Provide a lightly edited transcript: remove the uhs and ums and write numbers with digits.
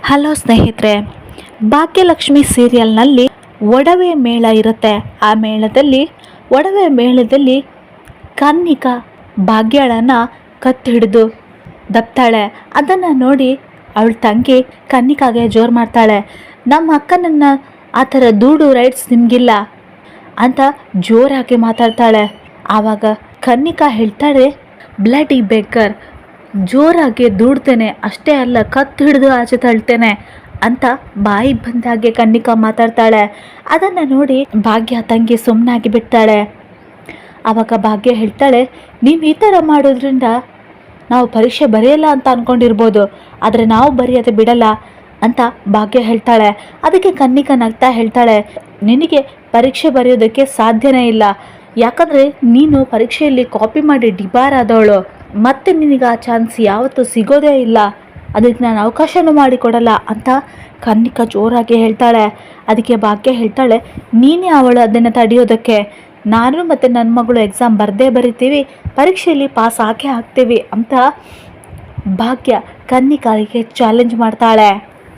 Hello ಸ್ನೇಹಿತರೆ, ಭಾಗ್ಯಲಕ್ಷ್ಮಿ ಸೀರಿಯಲ್ನಲ್ಲಿ ಒಡವೆ ಮೇಳ ಇರುತ್ತೆ. ಆ ಒಡವೆ ಮೇಳದಲ್ಲಿ ಕನ್ನಿಕಾ ಭಾಗ್ಯಳನ್ನು ಕತ್ತು ಹಿಡಿದು ದಬ್ತಾಳೆ. ಅದನ್ನು ನೋಡಿ ಅವಳ ತಂಗಿ ಕನ್ನಿಕಾಗೆ ಜೋರು ಮಾಡ್ತಾಳೆ, ನಮ್ಮ ಅಕ್ಕನನ್ನು ಆ ಥರ ದೂಡು ರೈಟ್ಸ್ ನಿಮಗಿಲ್ಲ ಅಂತ ಜೋರಾಗಿ ಮಾತಾಡ್ತಾಳೆ. ಆವಾಗ ಕನ್ನಿಕಾ ಹೇಳ್ತಾಳೆ, ಬ್ಲಡಿ ಬೆಕ್ಕರ್, ಜೋರಾಗಿ ದೂಡ್ತೇನೆ ಅಷ್ಟೇ ಅಲ್ಲ ಕತ್ತು ಹಿಡಿದು ಆಚೆ ತಳ್ತೇನೆ ಅಂತ ಬಾಯಿ ಬಂದಾಗೆ ಕನ್ನಿಕಾ ಮಾತಾಡ್ತಾಳೆ. ಅದನ್ನು ನೋಡಿ ಭಾಗ್ಯ ತಂಗಿ ಸುಮ್ಮನಾಗಿ ಬಿಡ್ತಾಳೆ. ಆವಾಗ ಭಾಗ್ಯ ಹೇಳ್ತಾಳೆ, ನೀವು ಈ ಥರ ಮಾಡೋದ್ರಿಂದ ನಾವು ಪರೀಕ್ಷೆ ಬರೆಯಲ್ಲ ಅಂತ ಅಂದ್ಕೊಂಡಿರ್ಬೋದು, ಆದರೆ ನಾವು ಬರೆಯೋದು ಬಿಡಲ್ಲ ಅಂತ ಭಾಗ್ಯ ಹೇಳ್ತಾಳೆ. ಅದಕ್ಕೆ ಕನ್ನಿಕಾ ನಗ್ತಾ ಹೇಳ್ತಾಳೆ, ನಿನಗೆ ಪರೀಕ್ಷೆ ಬರೆಯೋದಕ್ಕೆ ಸಾಧ್ಯನೇ ಇಲ್ಲ, ಯಾಕಂದರೆ ನೀನು ಪರೀಕ್ಷೆಯಲ್ಲಿ ಕಾಪಿ ಮಾಡಿ ಡಿಬಾರ್ ಆದವಳು, ಮತ್ತೆ ನಿನಗೆ ಆ ಚಾನ್ಸ್ ಯಾವತ್ತೂ ಸಿಗೋದೇ ಇಲ್ಲ, ಅದಕ್ಕೆ ನಾನು ಅವಕಾಶನೂ ಮಾಡಿಕೊಡಲ್ಲ ಅಂತ ಕನ್ನಿಕಾ ಜೋರಾಗಿ ಹೇಳ್ತಾಳೆ. ಅದಕ್ಕೆ ಭಾಗ್ಯ ಹೇಳ್ತಾಳೆ, ನೀನೇ ಅವಳು ಅದನ್ನು ತಡೆಯೋದಕ್ಕೆ, ನಾನು ಮತ್ತು ನನ್ನ ಮಗಳು ಎಕ್ಸಾಮ್ ಬರಿತೀವಿ, ಪರೀಕ್ಷೆಯಲ್ಲಿ ಪಾಸ್ ಆಗ್ತೀವಿ ಅಂತ ಭಾಗ್ಯ ಕನ್ನಿಕಾಗೆ ಚಾಲೆಂಜ್ ಮಾಡ್ತಾಳೆ.